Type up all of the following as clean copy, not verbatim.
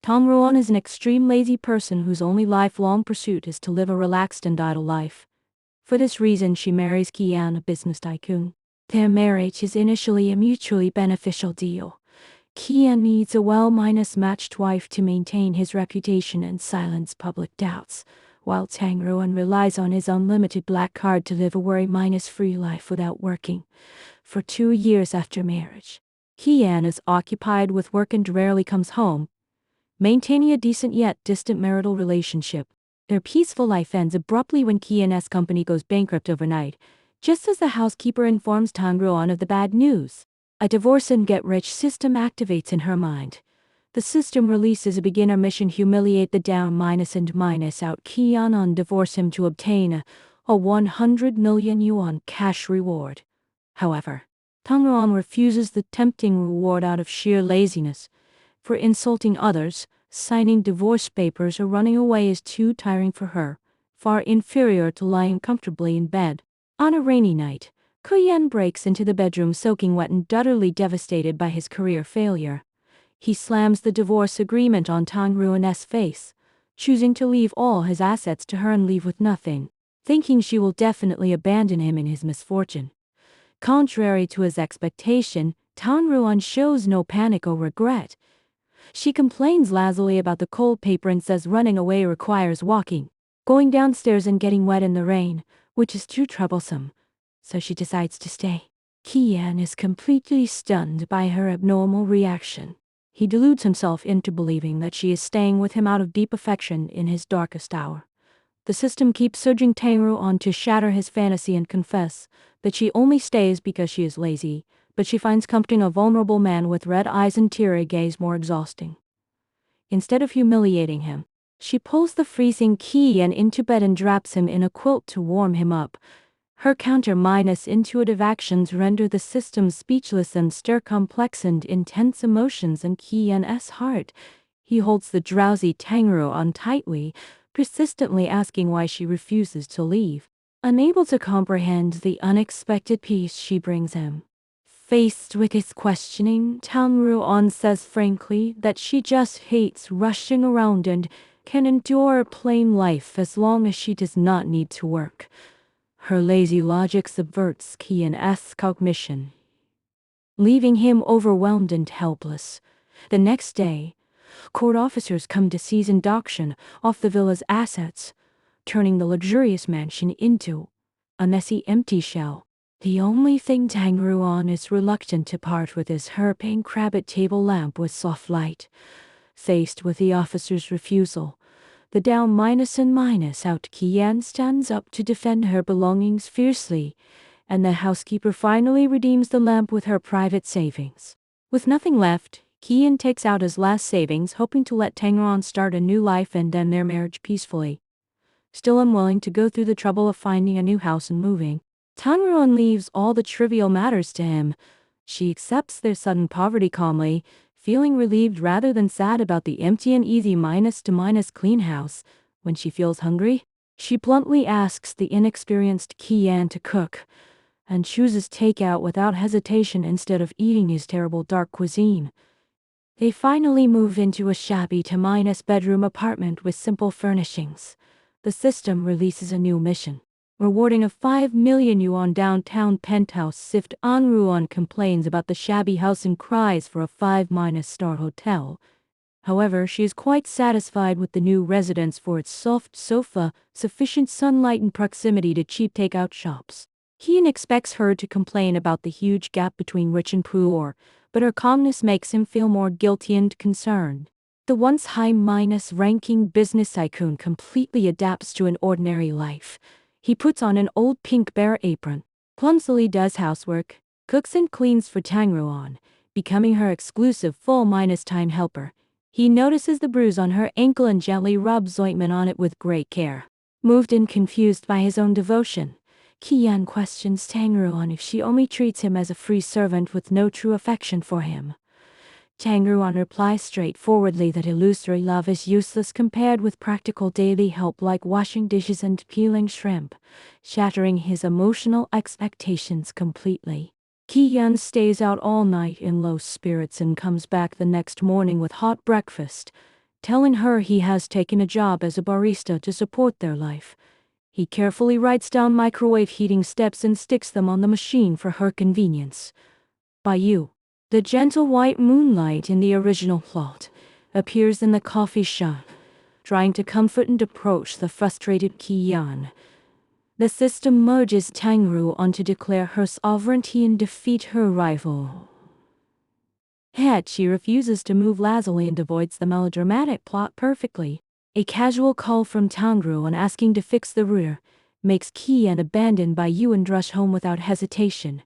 Tang Ruan is an extreme lazy person whose only lifelong pursuit is to live a relaxed and idle life. For this reason she marries Kian, a business tycoon. Their marriage is initially a mutually beneficial deal. Kian needs a well-matched wife to maintain his reputation and silence public doubts, while Tang Ruan relies on his unlimited black card to live a worry-free life without working. For 2 years after marriage, Kian is occupied with work and rarely comes home, maintaining a decent yet distant marital relationship. Their peaceful life ends abruptly when Kian's company goes bankrupt overnight, just as the housekeeper informs Tang Ruan of the bad news. A divorce and get-rich system activates in her mind. The system releases a beginner mission: humiliate the down and minus out Kian and divorce him to obtain a 100 million yuan cash reward. However, Tang Ruan refuses the tempting reward out of sheer laziness. For insulting others, signing divorce papers or running away is too tiring for her, far inferior to lying comfortably in bed. On a rainy night, Kuyan breaks into the bedroom soaking wet and utterly devastated by his career failure. He slams the divorce agreement on Tang Ruan's face, choosing to leave all his assets to her and leave with nothing, thinking she will definitely abandon him in his misfortune. Contrary to his expectation, Tang Ruan shows no panic or regret. She complains lazily about the cold paper and says running away requires walking, going downstairs and getting wet in the rain, which is too troublesome. So she decides to stay. Kian is completely stunned by her abnormal reaction. He deludes himself into believing that she is staying with him out of deep affection in his darkest hour. The system keeps urging Tang Ruan to shatter his fantasy and confess that she only stays because she is lazy, but she finds comforting a vulnerable man with red eyes and teary gaze more exhausting. Instead of humiliating him, she pulls the freezing Kian into bed and wraps him in a quilt to warm him up. Her counter-intuitive actions render the system speechless and stir complex and intense emotions in Kian's heart. He holds the drowsy Tang Ruan tightly, persistently asking why she refuses to leave, unable to comprehend the unexpected peace she brings him. Faced with his questioning, Tang Ruan says frankly that she just hates rushing around and can endure a plain life as long as she does not need to work. Her lazy logic subverts Kian's cognition, leaving him overwhelmed and helpless. The next day, court officers come to seize and auction off the villa's assets, turning the luxurious mansion into a messy, empty shell. The only thing Tang Ruan is reluctant to part with is her pink rabbit table lamp with soft light. Faced with the officer's refusal, the down and minus out Kian stands up to defend her belongings fiercely, and the housekeeper finally redeems the lamp with her private savings. With nothing left, Kian takes out his last savings, hoping to let Tang Ruan start a new life and end their marriage peacefully. Still unwilling to go through the trouble of finding a new house and moving, Tang Ruan leaves all the trivial matters to him. She accepts their sudden poverty calmly, feeling relieved rather than sad about the empty and easy minus clean house. When she feels hungry, she bluntly asks the inexperienced Kian to cook, and chooses takeout without hesitation instead of eating his terrible dark cuisine. They finally move into a shabby bedroom apartment with simple furnishings. The system releases a new mission, rewarding a 5 million yuan downtown penthouse if Tang Ruan complains about the shabby house and cries for a 5-star hotel. However, she is quite satisfied with the new residence for its soft sofa, sufficient sunlight and proximity to cheap takeout shops. Kian expects her to complain about the huge gap between rich and poor, but her calmness makes him feel more guilty and concerned. The once high-ranking business tycoon completely adapts to an ordinary life. He puts on an old pink bear apron, clumsily does housework, cooks and cleans for Tang Ruan, becoming her exclusive full-time helper. He notices the bruise on her ankle and gently rubs ointment on it with great care. Moved and confused by his own devotion, Kian questions Tang Ruan if she only treats him as a free servant with no true affection for him. Tang Ruan replies straightforwardly that illusory love is useless compared with practical daily help like washing dishes and peeling shrimp, shattering his emotional expectations completely. Kian stays out all night in low spirits and comes back the next morning with hot breakfast, telling her he has taken a job as a barista to support their life. He carefully writes down microwave heating steps and sticks them on the machine for her convenience. Bayu, the gentle white moonlight in the original plot, appears in the coffee shop, trying to comfort and approach the frustrated Ki-yan. The system merges Tangru on to declare her sovereignty and defeat her rival. Yet she refuses to move lazily and avoids the melodramatic plot perfectly. A casual call from Tangru on asking to fix the router makes Ki-yan abandon Bayu and rush home without hesitation.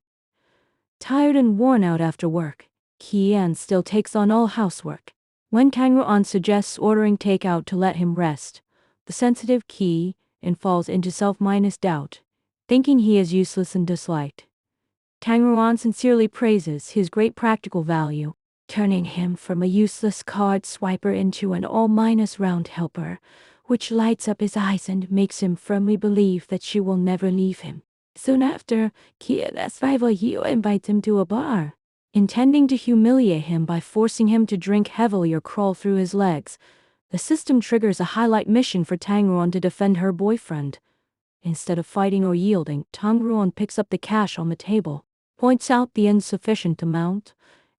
Tired and worn out after work, Ki-yan still takes on all housework. When Tangru-an suggests ordering takeout to let him rest, the sensitive Ki-yan falls into self-doubt, thinking he is useless and disliked. Tangru-an sincerely praises his great practical value, turning him from a useless card swiper into an all-round helper, which lights up his eyes and makes him firmly believe that she will never leave him. Soon after, Ki-yan's rival Yu invites him to a bar, intending to humiliate him by forcing him to drink heavily or crawl through his legs. The system triggers a highlight mission for Tangru-an to defend her boyfriend. Instead of fighting or yielding, Tangru-an picks up the cash on the table, points out the insufficient amount,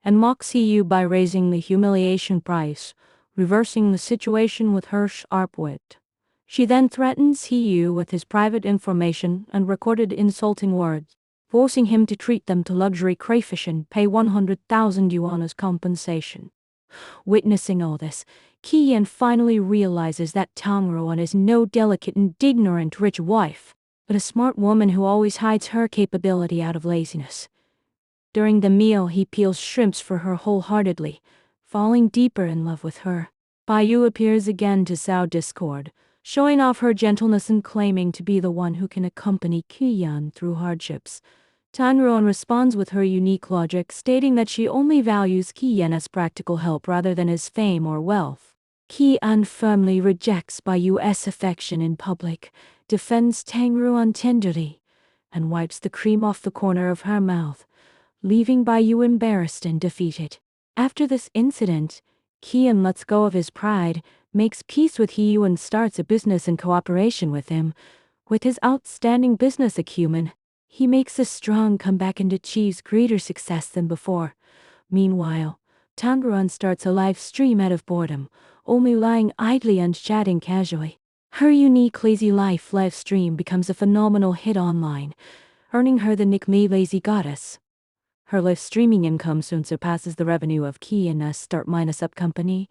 and mocks Yu by raising the humiliation price, reversing the situation with her sharp wit. She then threatens Yu with his private information and recorded insulting words, forcing him to treat them to luxury crayfish and pay 100,000 yuan as compensation. Witnessing all this, Ki-yan finally realizes that Tangru-an is no delicate and ignorant rich wife, but a smart woman who always hides her capability out of laziness. During the meal, he peels shrimps for her wholeheartedly, falling deeper in love with her. Bayu appears again to sow discord, showing off her gentleness and claiming to be the one who can accompany Ki-yan through hardships. Tangru-an responds with her unique logic, stating that she only values Ki-yan as practical help rather than his fame or wealth. Ki-yan firmly rejects Bayu's affection in public, defends Tangru-an tenderly, and wipes the cream off the corner of her mouth, leaving Bayu embarrassed and defeated. After this incident, Ki-yan lets go of his pride, makes peace with Yu and starts a business in cooperation with him. With his outstanding business acumen, he makes a strong comeback and achieves greater success than before. Meanwhile, Tangru-an starts a live stream out of boredom, only lying idly and chatting casually. Her unique lazy life live stream becomes a phenomenal hit online, earning her the nickname Lazy Goddess. Her live streaming income soon surpasses the revenue of Ki-yan's start-up company,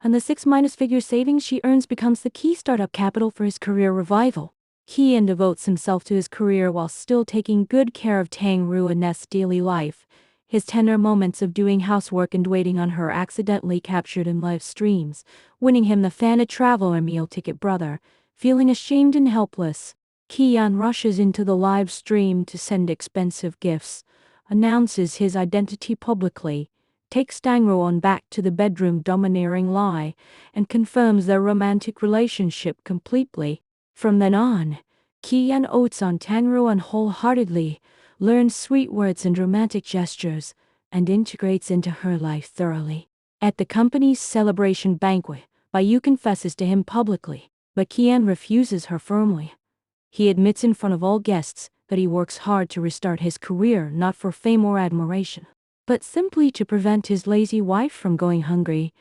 and the six-figure savings she earns becomes the key startup capital for his career revival. Ki-yan devotes himself to his career while still taking good care of Tangru-an's daily life. His tender moments of doing housework and waiting on her accidentally captured in live streams, winning him the Fana Traveler meal ticket brother. Feeling ashamed and helpless, Ki-yan rushes into the live stream to send expensive gifts, announces his identity publicly, takes Tangru-an back to the bedroom domineering lie, and confirms their romantic relationship completely. From then on, Ki-yan oats on Tangru-an wholeheartedly, learns sweet words and romantic gestures, and integrates into her life thoroughly. At the company's celebration banquet, Bayu confesses to him publicly, but Ki-yan refuses her firmly. He admits in front of all guests that he works hard to restart his career not for fame or admiration, but simply to prevent his lazy wife from going hungry.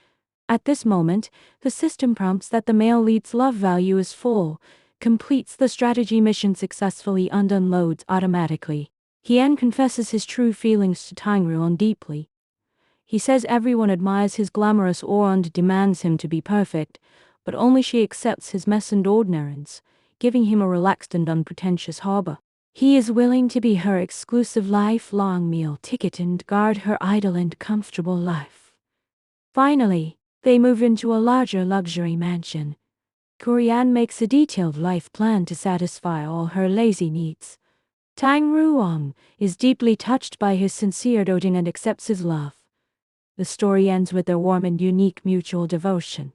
At this moment, the system prompts that the male lead's love value is full, completes the strategy mission successfully and unloads automatically. Ki-yan confesses his true feelings to Tangru-an deeply. He says everyone admires his glamorous aura and demands him to be perfect, but only she accepts his mess and ordinariness, giving him a relaxed and unpretentious harbor. He is willing to be her exclusive lifelong meal ticket and guard her idle and comfortable life. Finally, they move into a larger luxury mansion. Ki-yan makes a detailed life plan to satisfy all her lazy needs. Tangru-an is deeply touched by his sincere doting and accepts his love. The story ends with their warm and unique mutual devotion.